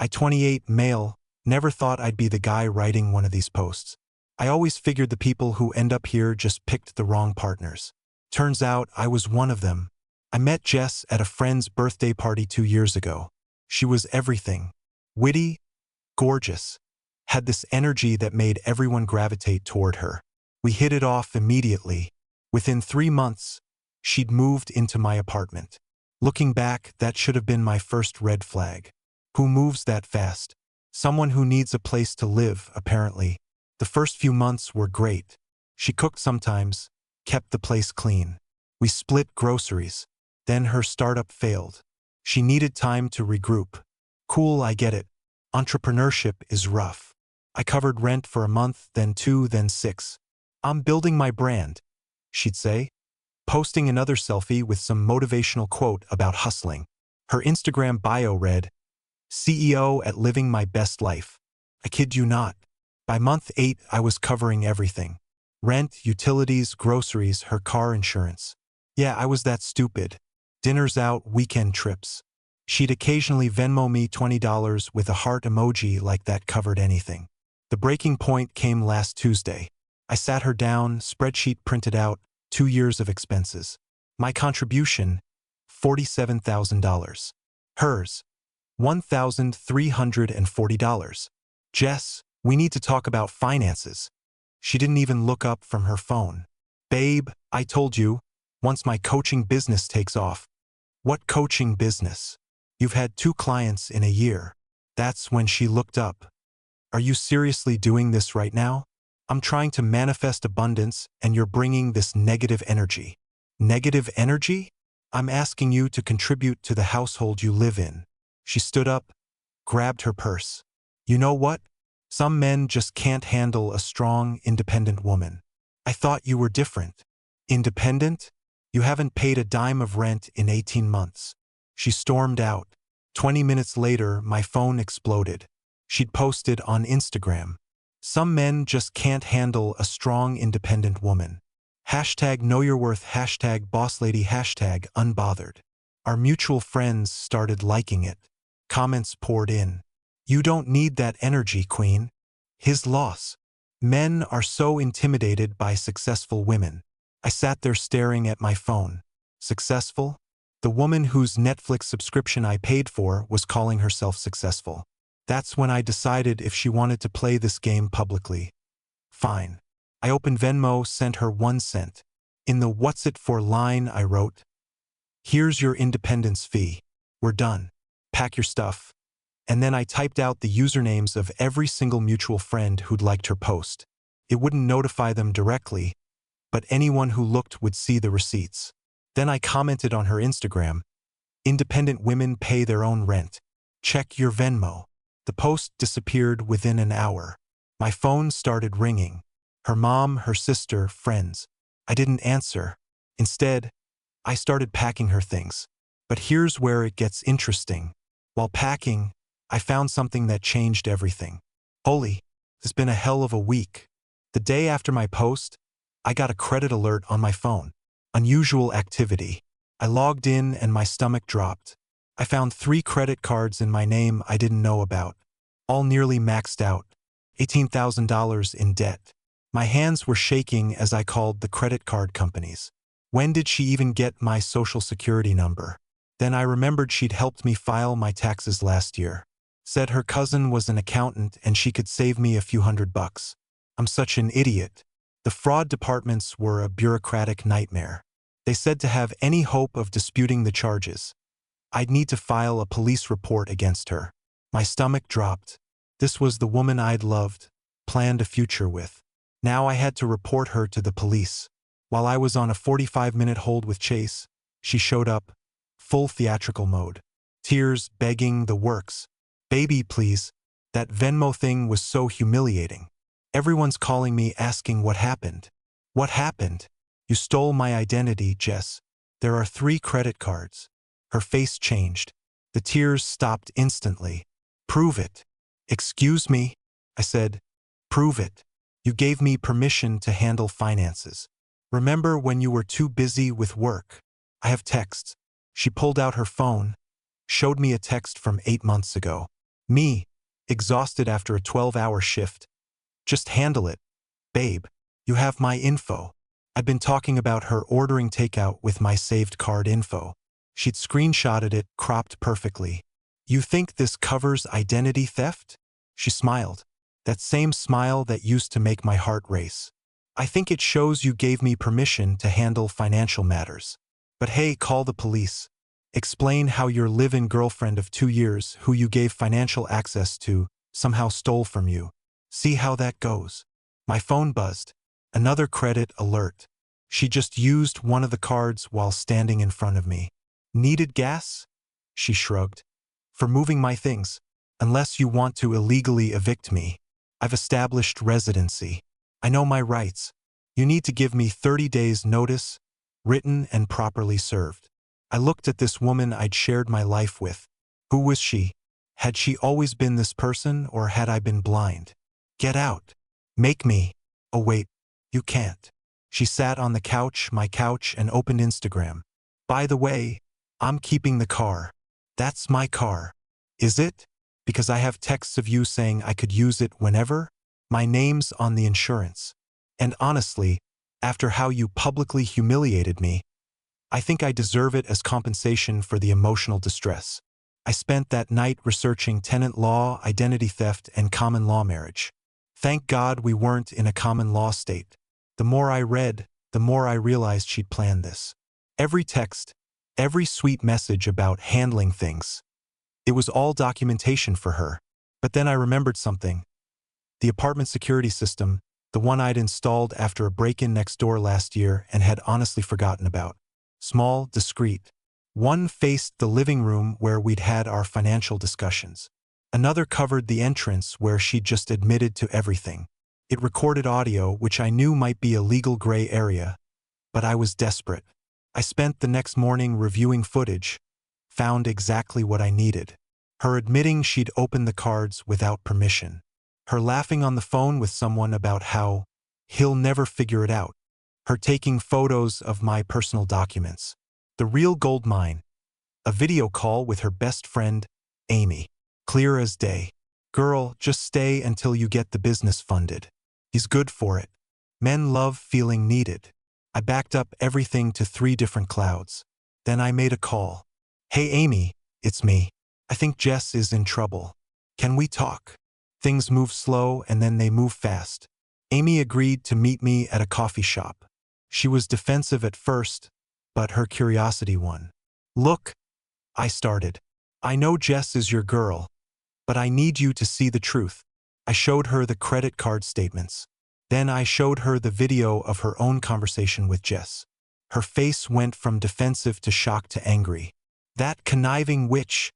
I 28 male, never thought I'd be the guy writing one of these posts. I always figured the people who end up here just picked the wrong partners. Turns out I was one of them. I met Jess at a friend's birthday party 2 years ago. She was everything. Witty, gorgeous, had this energy that made everyone gravitate toward her. We hit it off immediately. Within 3 months, she'd moved into my apartment. Looking back, that should have been my first red flag. Who moves that fast? Someone who needs a place to live, apparently. The first few months were great. She cooked sometimes, kept the place clean. We split groceries. Then her startup failed. She needed time to regroup. Cool, I get it. Entrepreneurship is rough. I covered rent for a month, then 2, then 6. I'm building my brand, she'd say, posting another selfie with some motivational quote about hustling. Her Instagram bio read, CEO at living my best life. I kid you not. By month 8, I was covering everything. Rent, utilities, groceries, her car insurance. Yeah, I was that stupid. Dinners out, weekend trips. She'd occasionally Venmo me $20 with a heart emoji like that covered anything. The breaking point came last Tuesday. I sat her down, spreadsheet printed out, 2 years of expenses. My contribution, $47,000. Hers, $1,340. Jess, we need to talk about finances. She didn't even look up from her phone. Babe, I told you, once my coaching business takes off. What coaching business? You've had 2 clients in a year. That's when she looked up. Are you seriously doing this right now? I'm trying to manifest abundance and you're bringing this negative energy. Negative energy? I'm asking you to contribute to the household you live in. She stood up, grabbed her purse. You know what? Some men just can't handle a strong, independent woman. I thought you were different. Independent? You haven't paid a dime of rent in 18 months. She stormed out. 20 minutes later, my phone exploded. She'd posted on Instagram. Some men just can't handle a strong, independent woman. Hashtag know your worth, hashtag bosslady, hashtag unbothered. Our mutual friends started liking it. Comments poured in. You don't need that energy, queen. His loss. Men are so intimidated by successful women. I sat there staring at my phone. Successful? The woman whose Netflix subscription I paid for was calling herself successful. That's when I decided if she wanted to play this game publicly. Fine. I opened Venmo, sent her 1 cent. In the "what's it for" line, I wrote, "Here's your independence fee. We're done. Pack your stuff." And then I typed out the usernames of every single mutual friend who'd liked her post. It wouldn't notify them directly, but anyone who looked would see the receipts. Then I commented on her Instagram, "Independent women pay their own rent. Check your Venmo." The post disappeared within an hour. My phone started ringing. Her mom, her sister, friends. I didn't answer. Instead, I started packing her things. But here's where it gets interesting. While packing, I found something that changed everything. Holy, it's been a hell of a week. The day after my post, I got a credit alert on my phone. Unusual activity. I logged in and my stomach dropped. I found 3 credit cards in my name I didn't know about. All nearly maxed out. $18,000 in debt. My hands were shaking as I called the credit card companies. When did she even get my social security number? Then I remembered she'd helped me file my taxes last year. Said her cousin was an accountant and she could save me a few $100. I'm such an idiot. The fraud departments were a bureaucratic nightmare. They said to have any hope of disputing the charges, I'd need to file a police report against her. My stomach dropped. This was the woman I'd loved, planned a future with. Now I had to report her to the police. While I was on a 45-minute hold with Chase, she showed up, full theatrical mode. Tears, begging, the works. Baby, please. That Venmo thing was so humiliating. Everyone's calling me asking what happened. What happened? You stole my identity, Jess. There are 3 credit cards. Her face changed. The tears stopped instantly. Prove it. Excuse me? I said. Prove it. You gave me permission to handle finances. Remember when you were too busy with work? I have texts. She pulled out her phone, showed me a text from 8 months ago. Me, exhausted after a 12-hour shift. Just handle it, babe. You have my info. I'd been talking about her ordering takeout with my saved card info. She'd screenshotted it, cropped perfectly. You think this covers identity theft? She smiled. That same smile that used to make my heart race. I think it shows you gave me permission to handle financial matters. But hey, call the police. Explain how your live-in girlfriend of 2 years, who you gave financial access to, somehow stole from you. See how that goes. My phone buzzed. Another credit alert. She just used one of the cards while standing in front of me. Needed gas? She shrugged. For moving my things. Unless you want to illegally evict me. I've established residency. I know my rights. You need to give me 30 days notice, written and properly served. I looked at this woman I'd shared my life with. Who was she? Had she always been this person, or had I been blind? Get out. Make me. Oh wait, you can't. She sat on the couch, my couch, and opened Instagram. By the way, I'm keeping the car. That's my car. Is it? Because I have texts of you saying I could use it whenever? My name's on the insurance. And honestly, after how you publicly humiliated me, I think I deserve it as compensation for the emotional distress. I spent that night researching tenant law, identity theft, and common law marriage. Thank God we weren't in a common law state. The more I read, the more I realized she'd planned this. Every text, every sweet message about handling things. It was all documentation for her. But then I remembered something. The apartment security system, the one I'd installed after a break-in next door last year and had honestly forgotten about. Small, discreet. One faced the living room where we'd had our financial discussions. Another covered the entrance where she'd just admitted to everything. It recorded audio, which I knew might be a legal gray area, but I was desperate. I spent the next morning reviewing footage, found exactly what I needed. Her admitting she'd opened the cards without permission. Her laughing on the phone with someone about how he'll never figure it out. Her taking photos of my personal documents. The real gold mine. A video call with her best friend, Amy. Clear as day. Girl, just stay until you get the business funded. He's good for it. Men love feeling needed. I backed up everything to 3 different clouds. Then I made a call. Hey Amy, it's me. I think Jess is in trouble. Can we talk? Things move slow and then they move fast. Amy agreed to meet me at a coffee shop. She was defensive at first, but her curiosity won. Look, I started. I know Jess is your girl, but I need you to see the truth. I showed her the credit card statements. Then I showed her the video of her own conversation with Jess. Her face went from defensive to shocked to angry. That conniving witch,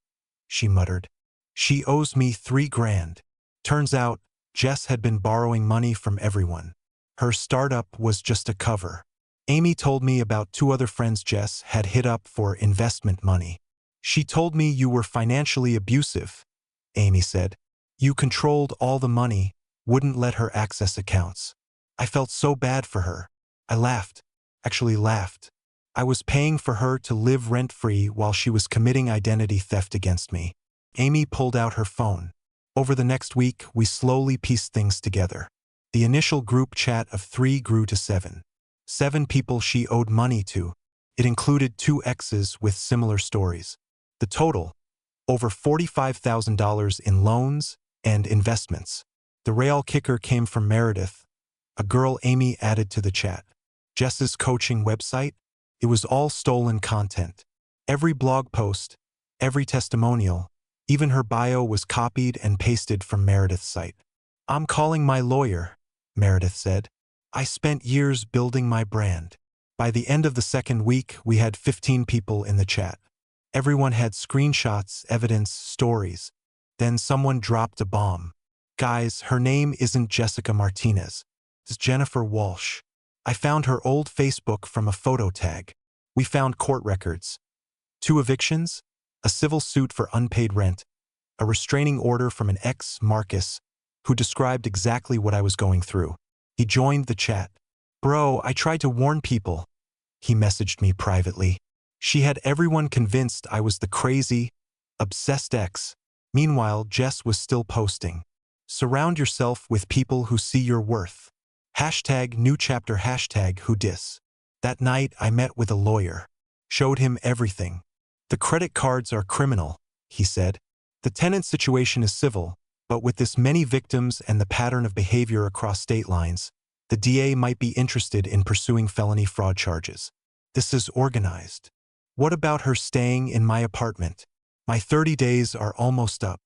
she muttered. She owes me $3 grand. Turns out, Jess had been borrowing money from everyone. Her startup was just a cover. Amy told me about 2 other friends Jess had hit up for investment money. She told me you were financially abusive, Amy said. You controlled all the money, wouldn't let her access accounts. I felt so bad for her. I laughed. Actually laughed. I was paying for her to live rent-free while she was committing identity theft against me. Amy pulled out her phone. Over the next week, we slowly pieced things together. The initial group chat of 3 grew to 7. 7 people she owed money to. It included 2 exes with similar stories. The total, over $45,000 in loans and investments. The real kicker came from Meredith, a girl Amy added to the chat. Jess's coaching website? It was all stolen content. Every blog post, every testimonial, even her bio was copied and pasted from Meredith's site. I'm calling my lawyer, Meredith said. I spent years building my brand. By the end of the second week, we had 15 people in the chat. Everyone had screenshots, evidence, stories. Then someone dropped a bomb. Guys, her name isn't Jessica Martinez. It's Jennifer Walsh. I found her old Facebook from a photo tag. We found court records. 2 evictions, a civil suit for unpaid rent, a restraining order from an ex, Marcus, who described exactly what I was going through. He joined the chat. Bro, I tried to warn people. He messaged me privately. She had everyone convinced I was the crazy, obsessed ex. Meanwhile, Jess was still posting. Surround yourself with people who see your worth. Hashtag new chapter hashtag who dis. That night, I met with a lawyer. Showed him everything. The credit cards are criminal, he said. The tenant situation is civil, but with this many victims and the pattern of behavior across state lines, the DA might be interested in pursuing felony fraud charges. This is organized. What about her staying in my apartment? My 30 days are almost up.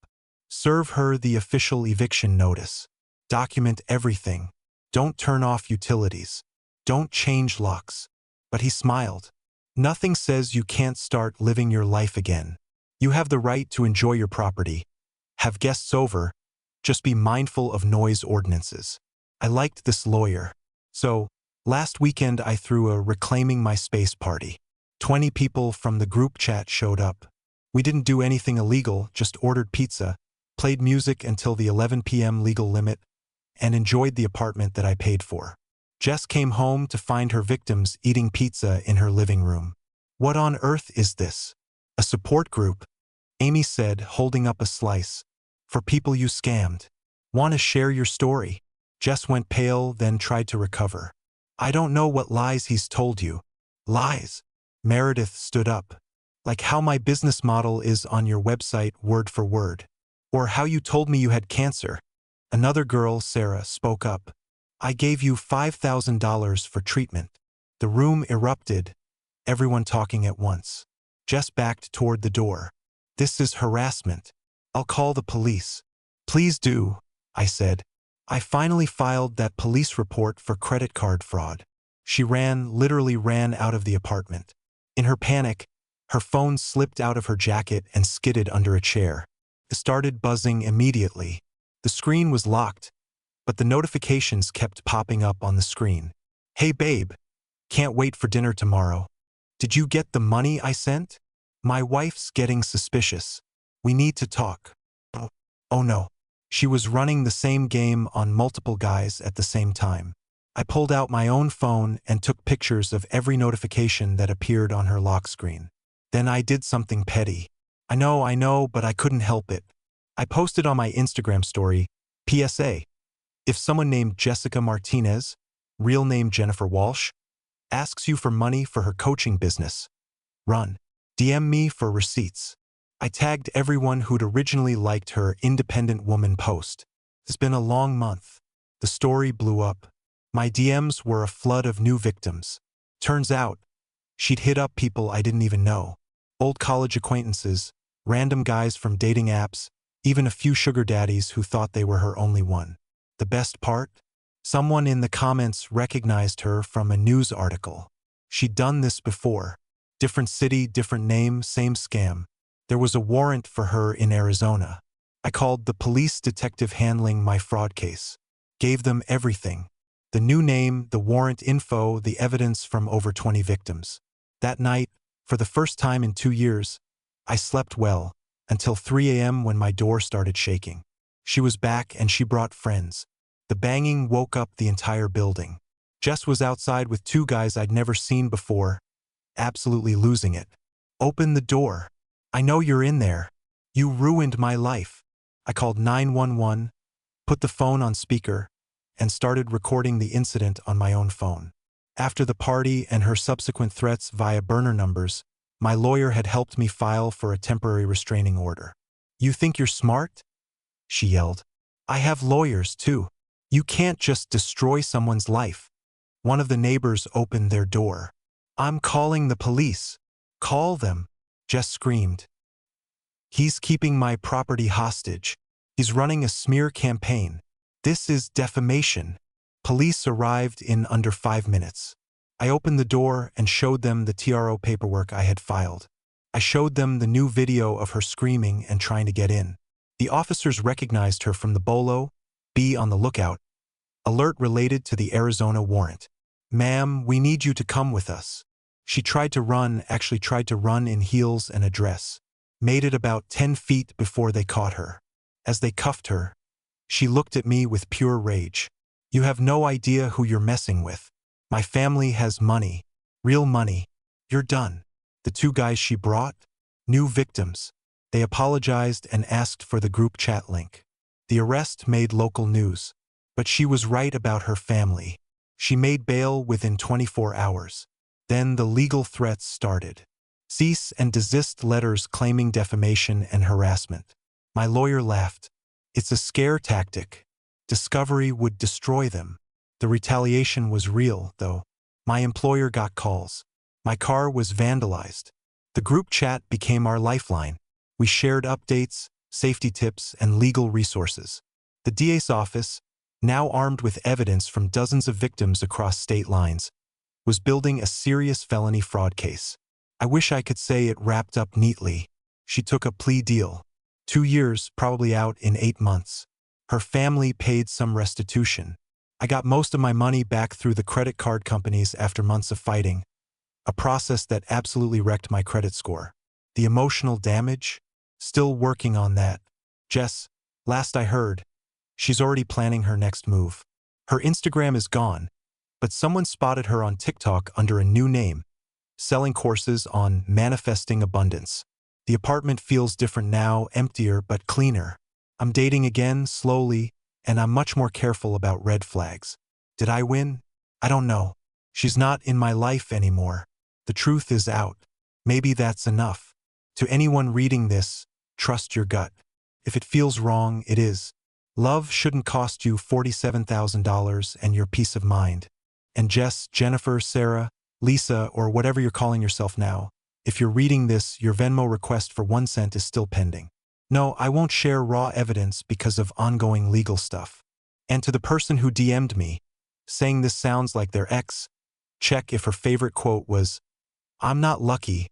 Serve her the official eviction notice. Document everything. Don't turn off utilities. Don't change locks. But he smiled. Nothing says you can't start living your life again. You have the right to enjoy your property. Have guests over. Just be mindful of noise ordinances. I liked this lawyer. So, last weekend I threw a Reclaiming My Space party. 20 people from the group chat showed up. We didn't do anything illegal, just ordered pizza, played music until the 11 p.m. legal limit, and enjoyed the apartment that I paid for. Jess came home to find her victims eating pizza in her living room. What on earth is this? A support group? Amy said, holding up a slice. For people you scammed. Want to share your story? Jess went pale, then tried to recover. I don't know what lies he's told you. Lies? Meredith stood up. Like how my business model is on your website word for word. Or how you told me you had cancer. Another girl, Sarah, spoke up. I gave you $5,000 for treatment. The room erupted, everyone talking at once. Jess backed toward the door. This is harassment. I'll call the police. Please do, I said. I finally filed that police report for credit card fraud. She literally ran out of the apartment. In her panic, her phone slipped out of her jacket and skidded under a chair. It started buzzing immediately. The screen was locked, but the notifications kept popping up on the screen. Hey babe, can't wait for dinner tomorrow. Did you get the money I sent? My wife's getting suspicious. We need to talk. Oh no. She was running the same game on multiple guys at the same time. I pulled out my own phone and took pictures of every notification that appeared on her lock screen. Then I did something petty. I know, but I couldn't help it. I posted on my Instagram story, PSA. If someone named Jessica Martinez, real name Jennifer Walsh, asks you for money for her coaching business, run. DM me for receipts. I tagged everyone who'd originally liked her independent woman post. It's been a long month. The story blew up. My DMs were a flood of new victims. Turns out, she'd hit up people I didn't even know. Old college acquaintances, random guys from dating apps, even a few sugar daddies who thought they were her only one. The best part? Someone in the comments recognized her from a news article. She'd done this before. Different city, different name, same scam. There was a warrant for her in Arizona. I called the police detective handling my fraud case. Gave them everything. The new name, the warrant info, the evidence from over 20 victims. That night, for the first time in 2 years, I slept well, until 3 a.m. when my door started shaking. She was back and she brought friends. The banging woke up the entire building. Jess was outside with 2 guys I'd never seen before, absolutely losing it. Open the door. I know you're in there. You ruined my life. I called 911, put the phone on speaker, and started recording the incident on my own phone. After the party and her subsequent threats via burner numbers, my lawyer had helped me file for a temporary restraining order. You think you're smart? She yelled. I have lawyers too. You can't just destroy someone's life. One of the neighbors opened their door. I'm calling the police. Call them. Jess screamed. He's keeping my property hostage. He's running a smear campaign. This is defamation. Police arrived in under 5 minutes. I opened the door and showed them the TRO paperwork I had filed. I showed them the new video of her screaming and trying to get in. The officers recognized her from the bolo. Be on the lookout. Alert related to the Arizona warrant. Ma'am, we need you to come with us. She tried to run in heels and a dress. Made it about 10 feet before they caught her. As they cuffed her, she looked at me with pure rage. You have no idea who you're messing with. My family has money. Real money. You're done. The 2 guys she brought? New victims. They apologized and asked for the group chat link. The arrest made local news. But she was right about her family. She made bail within 24 hours. Then the legal threats started. Cease and desist letters claiming defamation and harassment. My lawyer laughed. It's a scare tactic. Discovery would destroy them. The retaliation was real, though. My employer got calls. My car was vandalized. The group chat became our lifeline. We shared updates, safety tips, and legal resources. The DA's office, now armed with evidence from dozens of victims across state lines, was building a serious felony fraud case. I wish I could say it wrapped up neatly. She took a plea deal. 2 years, probably out in 8 months. Her family paid some restitution. I got most of my money back through the credit card companies after months of fighting, a process that absolutely wrecked my credit score. The emotional damage? Still working on that. Jess, last I heard, she's already planning her next move. Her Instagram is gone, but someone spotted her on TikTok under a new name, selling courses on manifesting abundance. The apartment feels different now, emptier but cleaner. I'm dating again, slowly, and I'm much more careful about red flags. Did I win? I don't know. She's not in my life anymore. The truth is out. Maybe that's enough. To anyone reading this, trust your gut. If it feels wrong, it is. Love shouldn't cost you $47,000 and your peace of mind. And Jess, Jennifer, Sarah, Lisa, or whatever you're calling yourself now, if you're reading this, your Venmo request for 1 cent is still pending. No, I won't share raw evidence because of ongoing legal stuff. And to the person who DM'd me, saying this sounds like their ex, check if her favorite quote was, "I'm not lucky,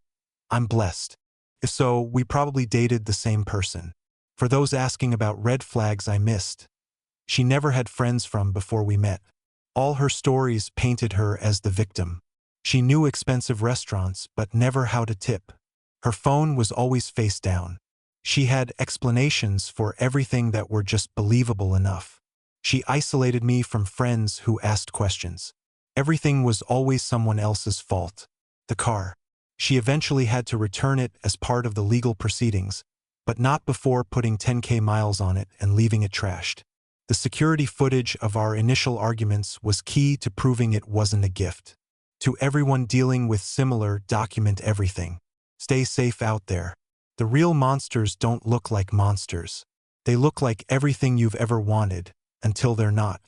I'm blessed." If so, we probably dated the same person. For those asking about red flags I missed, she never had friends from before we met. All her stories painted her as the victim. She knew expensive restaurants, but never how to tip. Her phone was always face down. She had explanations for everything that were just believable enough. She isolated me from friends who asked questions. Everything was always someone else's fault. The car. She eventually had to return it as part of the legal proceedings, but not before putting 10K miles on it and leaving it trashed. The security footage of our initial arguments was key to proving it wasn't a gift. To everyone dealing with similar, document everything. Stay safe out there. The real monsters don't look like monsters. They look like everything you've ever wanted, until they're not.